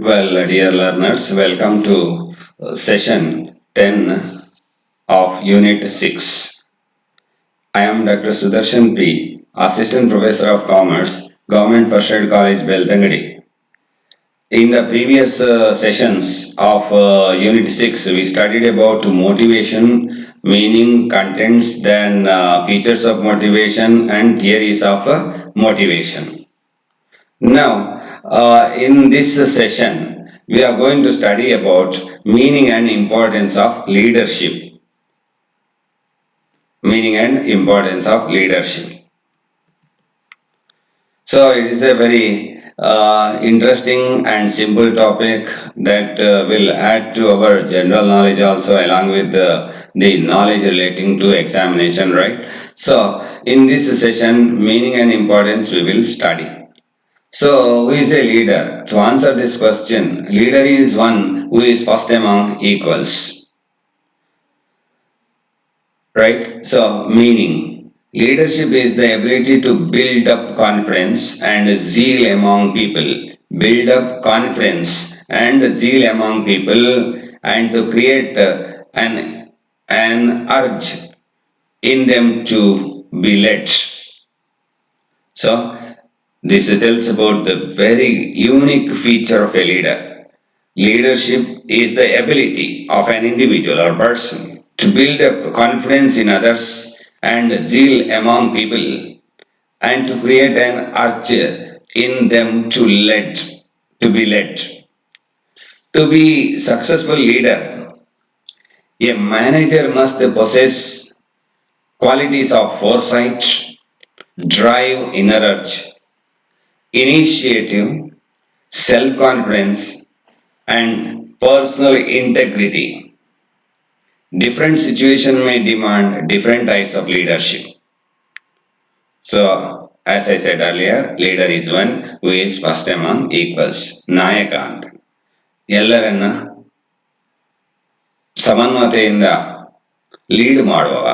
Well, dear learners, welcome to session 10 of Unit 6. I am Dr. Sudarshan P., Assistant Professor of Commerce, Government Parshed College, Beltangadi. In the previous sessions of Unit 6, we studied about motivation, meaning, contents, then features of motivation, and theories of motivation. Now, in this session, we are going to study about meaning and importance of leadership. Meaning and importance of leadership. So, it is a very interesting and simple topic that will add to our general knowledge also, along with the knowledge relating to examination, right? So, in this session, meaning and importance we will study. So, who is a leader? To answer this question, leader is one who is first among equals. Right? So, meaning leadership is the ability to build up confidence and zeal among people. Build up confidence and zeal among people and to create an urge in them to be led. So, this tells about the very unique feature of a leader. Leadership is the ability of an individual or person to build up confidence in others and zeal among people and to create an urge in them to be led. To be successful leader, a manager must possess qualities of foresight, drive, inner urge, initiative, self-confidence, and personal integrity. Different situations may demand different types of leadership. So, as I said earlier, leader is one who is first among equals. ನಾಯಕ ಅಂತ ಎಲ್ಲರನ್ನ ಸಮನ್ವತೆಯಿಂದ lead ಮಾಡುವವ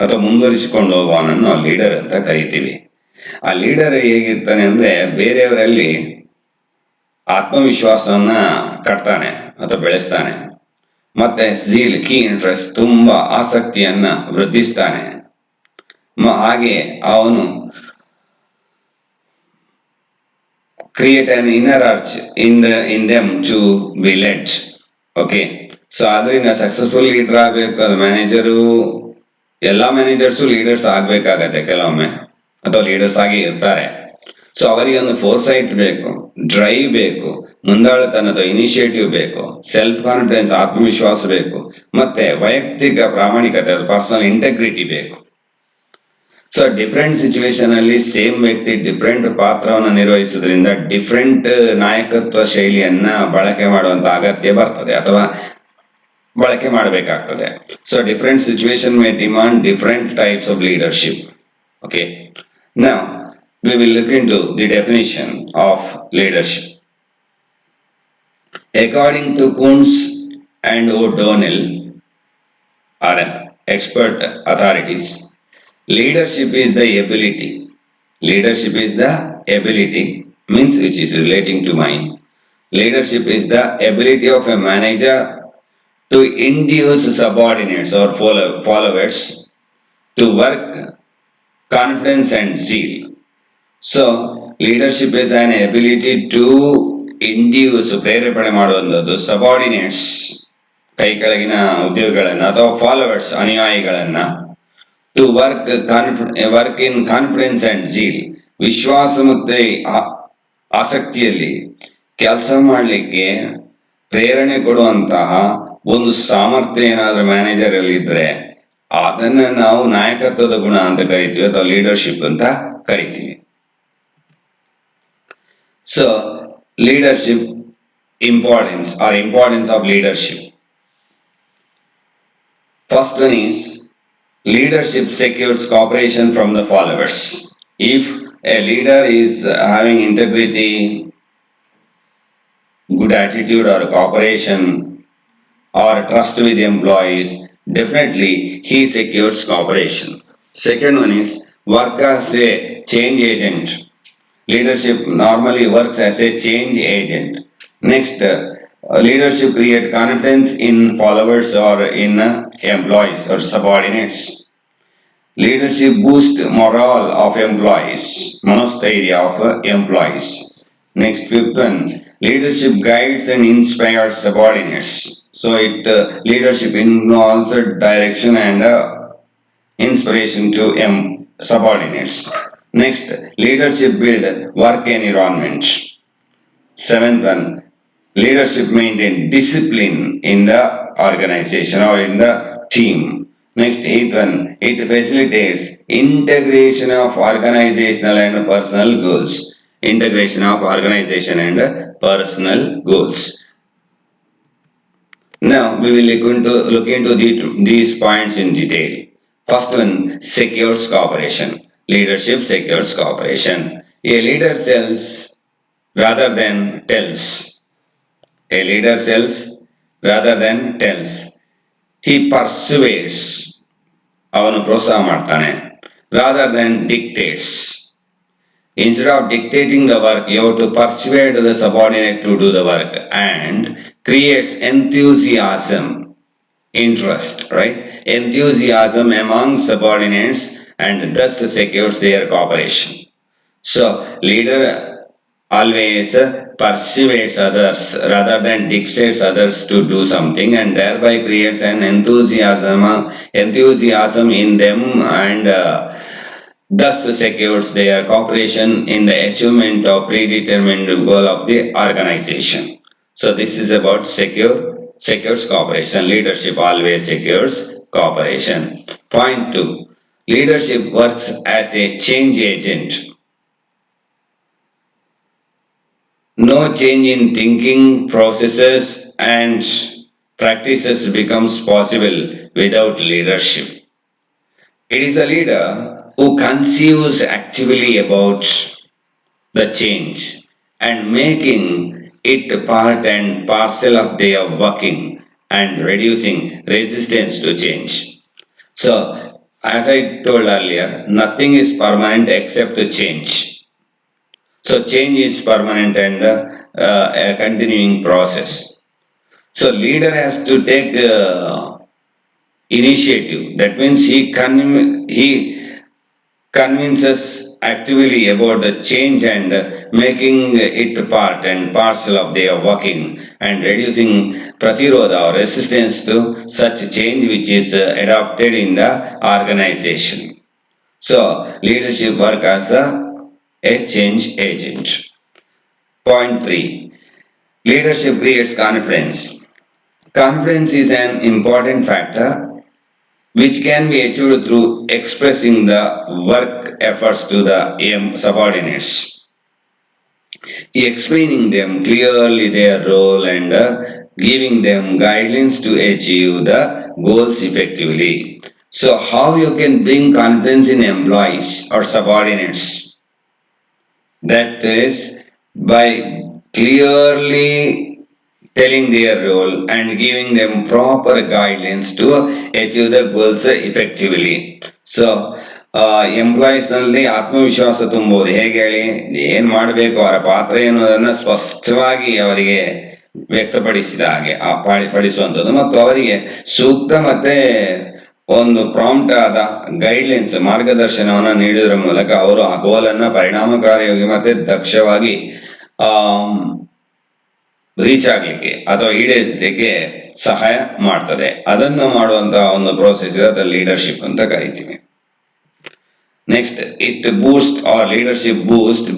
ಅಥವಾ ಮುಂದುವರಿಸಿಕೊಂಡು ಹೋಗುವವನನ್ನು ನಾವು leader ಅಂತ ಕರಿತೀವಿ. ಆ leader ಹೇಗಿರ್ತಾನೆ ಅಂದ್ರೆ ಬೇರೆಯವರಲ್ಲಿ ಆತ್ಮವಿಶ್ವಾಸವನ್ನ ಕಟ್ತಾನೆ ಅಥವಾ ಬೆಳೆಸ್ತಾನೆ. ಮತ್ತೆ ಝೀಲ್ ಕೀ ಇಂಟ್ರೆಸ್ಟ್ ತುಂಬಾ ಆಸಕ್ತಿಯನ್ನ ವೃದ್ಧಿಸ್ತಾನೆ. ಹಾಗೆ ಅವನು create an inner urge in them to be led. Okay, so ಅದರಿಂದ ಸಕ್ಸಸ್ಫುಲ್ ಲೀಡರ್ ಆಗ್ಬೇಕು. ಅದು ಮ್ಯಾನೇಜರು, ಎಲ್ಲಾ ಮ್ಯಾನೇಜರ್ಸು ಲೀಡರ್ಸ್ ಆಗ್ಬೇಕಾಗತ್ತೆ ಕೆಲವೊಮ್ಮೆ, ಅಥವಾ ಲೀಡರ್ಸ್ ಆಗಿ ಇರ್ತಾರೆ. ಸೊ ಅವರಿಗೆ ಒಂದು ಫೋರ್ಸೈಟ್ ಬೇಕು, ಡ್ರೈವ್ ಬೇಕು, ಮುಂದಾಳುತನದ ಇನಿಷಿಯೇಟಿವ್ ಬೇಕು, ಸೆಲ್ಫ್ ಕಾನ್ಫಿಡೆನ್ಸ್ ಆತ್ಮವಿಶ್ವಾಸ ಬೇಕು, ಮತ್ತೆ ವೈಯಕ್ತಿಕ ಪ್ರಾಮಾಣಿಕತೆ ಪರ್ಸನಲ್ ಇಂಟೆಗ್ರಿಟಿ ಬೇಕು. ಸೊ ಡಿಫ್ರೆಂಟ್ ಸಿಚುವೇಶನ್ ಅಲ್ಲಿ ಸೇಮ್ ವ್ಯಕ್ತಿ ಡಿಫ್ರೆಂಟ್ ಪಾತ್ರವನ್ನು ನಿರ್ವಹಿಸುವುದರಿಂದ ಡಿಫ್ರೆಂಟ್ ನಾಯಕತ್ವ ಶೈಲಿಯನ್ನ ಬಳಕೆ ಮಾಡುವಂತ ಅಗತ್ಯ ಬರ್ತದೆ ಅಥವಾ ಬಳಕೆ ಮಾಡಬೇಕಾಗ್ತದೆ. So different situation May demand different types of leadership. Okay, now we will look into the definition of leadership. According to Kuntz and O'Donnell, are expert authorities, leadership is the ability. Leadership is the ability, means which is relating to mind. Leadership is the ability of a manager to induce subordinates or followers to work confidence and zeal. So leadership is an ability to induce, ಪ್ರೇರೇಪಣೆ ಮಾಡುವಂಥದ್ದು subordinates, ಕೈ ಕೆಳಗಿನ ಉದ್ಯೋಗಿಗಳನ್ನ ಅಥವಾ followers ಅನುಯಾಯಿಗಳನ್ನ, to work in confidence and zeal, ವಿಶ್ವಾಸ ಮತ್ತೆ ಆಸಕ್ತಿಯಲ್ಲಿ ಕೆಲಸ ಮಾಡಲಿಕ್ಕೆ ಪ್ರೇರಣೆ ಕೊಡುವಂತಹ ಒಂದು ಸಾಮರ್ಥ್ಯ ಏನಾದ್ರೂ ಮ್ಯಾನೇಜರ್ ಅಲ್ಲಿ ಇದ್ರೆ ಅದನ್ನ ನಾವು ನಾಯಕತ್ವದ ಗುಣ ಅಂತ ಕರಿತೀವಿ ಅಥವಾ ಲೀಡರ್ಶಿಪ್ ಅಂತ ಕರಿತೀವಿ. So, leadership importance of leadership. First one is leadership secures cooperation from the followers. If a leader is having integrity, good attitude or cooperation or trust with employees, definitely he secures cooperation. Second one is work as a change agent. Leadership normally works as a change agent. Next, leadership create confidence in followers or in employees or subordinates. Leadership boost morale of employees, monosteria of employees. Next, fifth one, leadership guides and inspires subordinates. So it leadership involves direction and inspiration to subordinates. Next, leadership build work environment. Seventh one, leadership maintain discipline in the organization or in the team. Next, eighth one, it facilitates integration of organizational and personal goals. Integration of organization and personal goals. Now we will look into these points in detail. First one, secures cooperation. Leadership secures cooperation. A leader sells rather than tells. A leader sells rather than tells. He persuades. ಅವನು ಪ್ರೋತ್ಸಾಹ ಮಾಡ್ತಾನೆ. Rather than dictates. Instead of dictating the work, you have to persuade the subordinate to do the work and creates enthusiasm, interest, right? Enthusiasm among subordinates and thus secures their cooperation. So, leader always persuades others rather than dictates others to do something and thereby creates an enthusiasm in them and thus secures their cooperation in the achievement of predetermined goal of the organization. So this is about secures cooperation. Leadership always secures cooperation. Point 2. Leadership works as a change agent. No change in thinking processes and practices becomes possible without leadership. It is the leader who conceives actively about the change and making it part and parcel of their working and reducing resistance to change. So, as I told earlier, nothing is permanent except change. So change is permanent and a continuing process. So leader has to take initiative. That means he convinces actively about the change and making it part and parcel of their working and reducing pratirodha or resistance to such change which is adopted in the organization. So leadership work as a change agent. Point 3. Leadership creates confidence. Confidence is an important factor which can be achieved through expressing the work efforts to the subordinates, explaining them clearly their role and giving them guidelines to achieve the goals effectively. So, how you can bring confidence in employees or subordinates? That is by clearly telling their role and giving them proper guidelines to achieve the goals effectively. So, employees ನಲ್ಲಿ ಆತ್ಮವಿಶ್ವಾಸ ತುಂಬುವುದು ಹೇಗೆ ಹೇಳಿ, ಏನ್ ಮಾಡಬೇಕು ಅವರ ಪಾತ್ರ ಎನ್ನುವುದನ್ನು ಸ್ಪಷ್ಟವಾಗಿ ಅವರಿಗೆ ವ್ಯಕ್ತಪಡಿಸಿದ ಹಾಗೆ ಪಡಿಸುವಂಥದ್ದು ಮತ್ತು ಅವರಿಗೆ ಸೂಕ್ತ ಮತ್ತೆ ಒಂದು ಪ್ರಾಂಪ್ಟ್ ಆದ ಗೈಡ್ಲೈನ್ಸ್ ಮಾರ್ಗದರ್ಶನವನ್ನು ನೀಡುವುದರ ಮೂಲಕ ಅವರು ಆ ಗೋಲನ್ನು ಪರಿಣಾಮಕಾರಿಯಾಗಿ ಮತ್ತೆ ದಕ್ಷವಾಗಿ ರೀಚ್ ಆಗ್ಲಿಕ್ಕೆ ಅಥವಾ ಈಡೇರಿಸಲಿಕ್ಕೆ ಸಹಾಯ ಮಾಡ್ತದೆ. ಅದನ್ನು ಮಾಡುವಂತಹ ಒಂದು ಪ್ರೋಸೆಸ್ ಇದೆ, ಲೀಡರ್ಶಿಪ್ ಅಂತ ಕರಿತೀವಿ. Next, it boost or leadership boost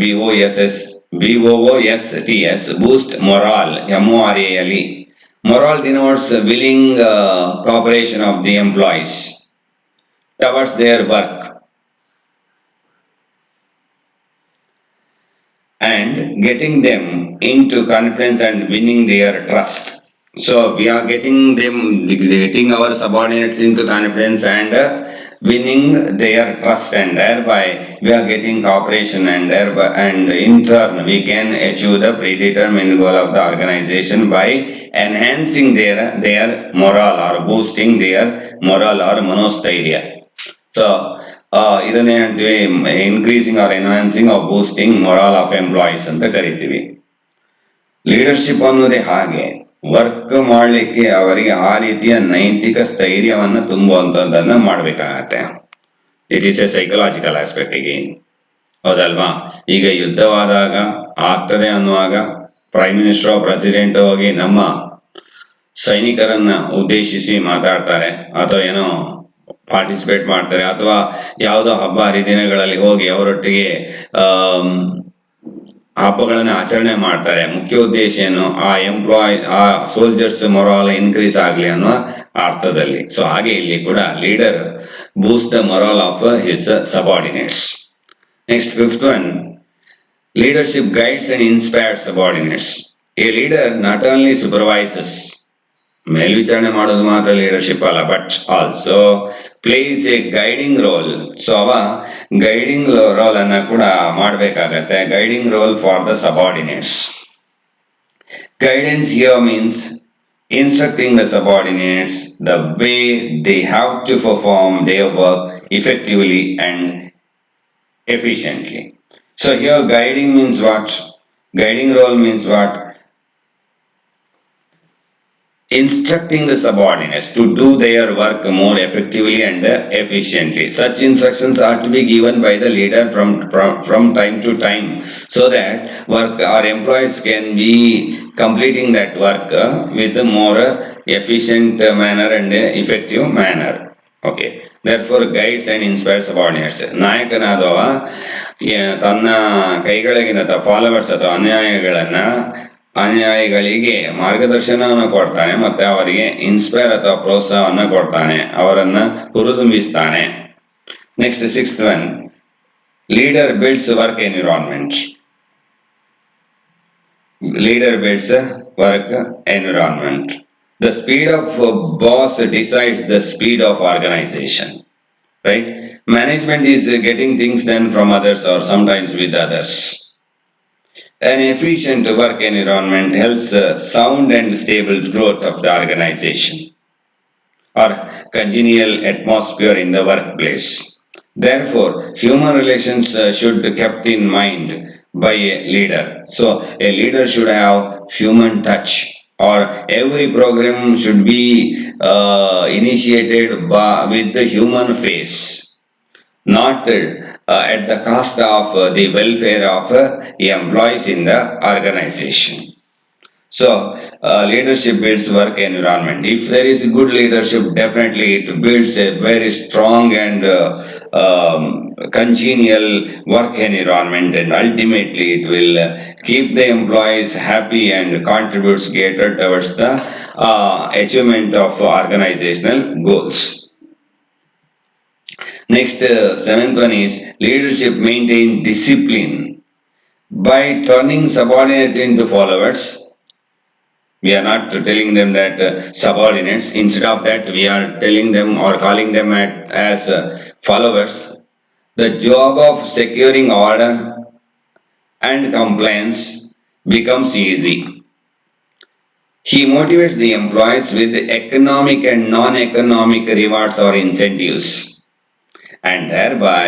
BOOSTS boost morale MORALE. Morale denotes willing cooperation of the employees towards their work and getting them into confidence and winning their trust. So we are getting our subordinates into confidence and winning their trust, and thereby we are getting cooperation and in turn we can achieve the predetermined goal of the organization by enhancing their morale or boosting their morale or monosteria. So ಇದನ್ನೇ ಹೇಳ್ತೀವಿ increasing or enhancing or boosting morale of employees ಅಂತ ಕರಿತೀವಿ. Leadership ಅನ್ನೋದೇ ಹಾಗೆ, work ಮಾಡ್ಲಿಕ್ಕೆ ಅವರಿಗೆ ಆ ರೀತಿಯ ನೈತಿಕ ಸ್ಥೈರ್ಯವನ್ನ ತುಂಬುವಂತದ್ದನ್ನ ಮಾಡ್ಬೇಕಾಗತ್ತೆ. It is A psychological aspect again, ಹೌದಲ್ವಾ? ಈಗ ಯುದ್ಧವಾದಾಗ ಆಗ್ತದೆ ಅನ್ನುವಾಗ ಪ್ರೈಮ್ ಮಿನಿಸ್ಟರ್ ಪ್ರೆಸಿಡೆಂಟ್ ಹೋಗಿ ನಮ್ಮ ಸೈನಿಕರನ್ನ ಉದ್ದೇಶಿಸಿ ಮಾತಾಡ್ತಾರೆ, ಅಥವಾ ಏನೋ ಪಾರ್ಟಿಸಿಪೇಟ್ ಮಾಡ್ತಾರೆ, ಅಥವಾ ಯಾವುದೋ ಹಬ್ಬ ಹರಿದಿನಗಳಲ್ಲಿ ಹೋಗಿ ಅವರೊಟ್ಟಿಗೆ ಹಬ್ಬಗಳನ್ನ ಆಚರಣೆ ಮಾಡ್ತಾರೆ. ಮುಖ್ಯ ಉದ್ದೇಶ ಏನು? ಆ ಸೋಲ್ಜರ್ಸ್ ಮೊರಾಲ್ ಇನ್ಕ್ರೀಸ್ ಆಗ್ಲಿ ಅನ್ನೋ ಅರ್ಥದಲ್ಲಿ. ಸೊ ಹಾಗೆ ಇಲ್ಲಿ ಕೂಡ leader Boost the morale of his subordinates. Next fifth one, leadership guides and inspires subordinates. A leader not only supervises, ಮೇಲ್ವಿಚಾರಣೆ ಮಾಡೋದು ಮಾತ್ರ ಲೀಡರ್ಶಿಪ್ ಅಲ್ಲ, but also plays a guiding role. So ಅವ ಗೈಡಿಂಗ್ ರೋಲ್ ಅನ್ನ ಕೂಡ ಮಾಡಬೇಕಾಗತ್ತೆ, guiding role for the subordinates. Guidance here means instructing the subordinates the way they have to perform their work effectively and efficiently. So here guiding means what? Guiding role means what? Instructing the subordinates to do their work more effectively and efficiently. Such instructions are to be given by the leader from time to time, so that work our employees can be completing that work with a more efficient manner and effective manner. Okay. Therefore guides and inspires subordinates. ನಾಯಕನಾದವ ತನ್ನ ಕೈಗಳಿಗಿನ followers ಅಥವಾ ಅನುಯಾಯಿಗಳಿಗೆ ಮಾರ್ಗದರ್ಶನವನ್ನು ಕೊಡ್ತಾನೆ, ಮತ್ತೆ ಅವರಿಗೆ inspire ಅಥವಾ ಪ್ರೋತ್ಸಾಹವನ್ನು ಕೊಡ್ತಾನೆ, ಅವರನ್ನ ಹುರಿದುಂಬಿಸ್ತಾನೆ. Next sixth one, leader builds work environment. Leader builds work environment. The speed of a boss decides the speed of organization, right? Management is getting things done from others or sometimes with others. An efficient work environment helps sound and stable growth of the organization or congenial atmosphere in the workplace. Therefore, human relations should be kept in mind by a leader. So, a leader should have human touch, or every program should be initiated with the human face, not at the cost of the welfare of employees in the organization. So, leadership builds work environment. If there is good leadership, definitely it builds a very strong and congenial work environment, and ultimately it will keep the employees happy and contributes greater towards the achievement of organizational goals. Next, seventh one is leadership maintain discipline. By turning subordinate into followers, we are not telling them that subordinates. Instead of that, we are telling them or calling them as followers. The job of securing order and compliance becomes easy. He motivates the employees with economic and non-economic rewards or incentives, and thereby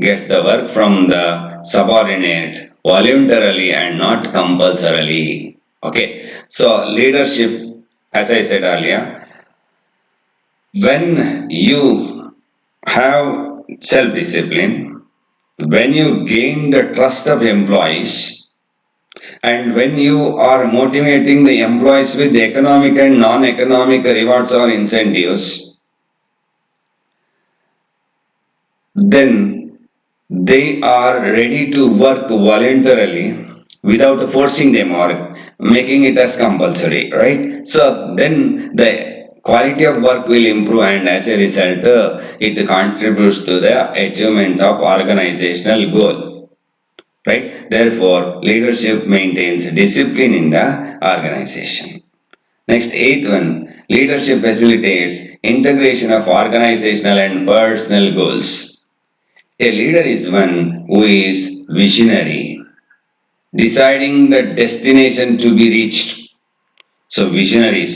gets the work from the subordinate voluntarily and not compulsorily. Okay, so leadership, as I said earlier, when you have self-discipline, when you gain the trust of employees, and when you are motivating the employees with economic and non-economic rewards or incentives, then they are ready to work voluntarily without forcing them or making it as compulsory, right? So then the quality of work will improve, and as a result it contributes to the achievement of organizational goal, right? Therefore leadership maintains discipline in the organization. Next, eighth one, leadership facilitates integration of organizational and personal goals. A leader is one who is visionary, deciding the destination to be reached. So visionaries,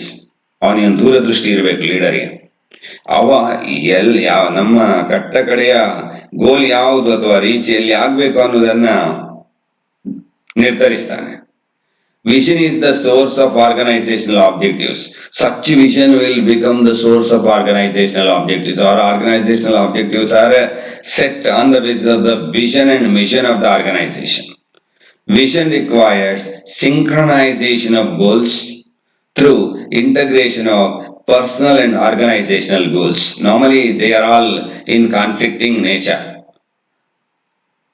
ಅವನಿಗೆ ದೂರದೃಷ್ಟಿ ಇರಬೇಕು ಲೀಡರ್ಗೆ. ಅವ ನಮ್ಮ ಕಟ್ಟ ಕಡೆಯ ಗೋಲ್ ಯಾವುದು ಅಥವಾ reach ಎಲ್ಲಿ ಆಗ್ಬೇಕು ಅನ್ನೋದನ್ನ ನಿರ್ಧರಿಸ್ತಾನೆ. Vision is the source of organizational objectives. Such vision will become the source of organizational objectives. Or organizational objectives are set on the basis of the vision and mission of the organization. Vision requires synchronization of goals through integration of personal and organizational goals. Normally, they are all in conflicting nature,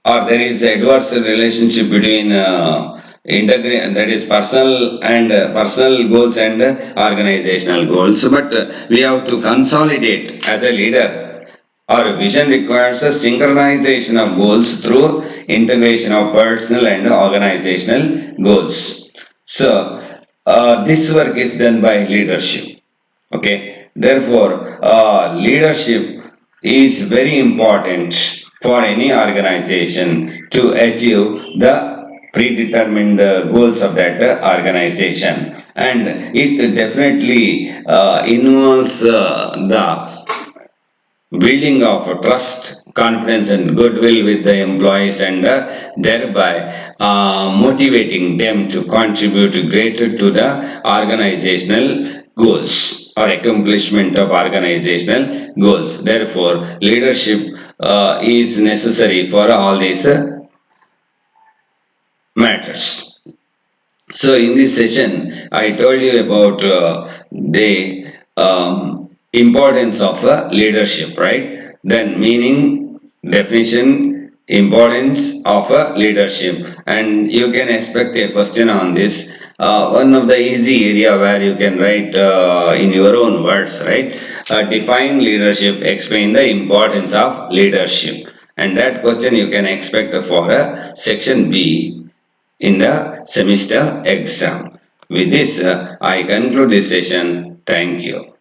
or there is adverse relationship between that is personal and personal goals and organizational goals. But we have to consolidate as a leader. Our vision requires a synchronization of goals through integration of personal and organizational goals. So, this work is done by leadership. Okay, therefore, leadership is very important for any organization to achieve the predetermined goals of that organization, and it definitely involves the building of trust, confidence, and goodwill with the employees, and thereby motivating them to contribute greater to the organizational goals or accomplishment of organizational goals. Therefore, leadership is necessary for all these matters. So, in this session, I told you about the importance of leadership, right? Then, meaning, definition, importance of leadership, and you can expect a question on this. One of the easy area where you can write in your own words, right? Define leadership, explain the importance of leadership, and that question you can expect for section B in the semester exam. With this, I conclude this session. Thank you.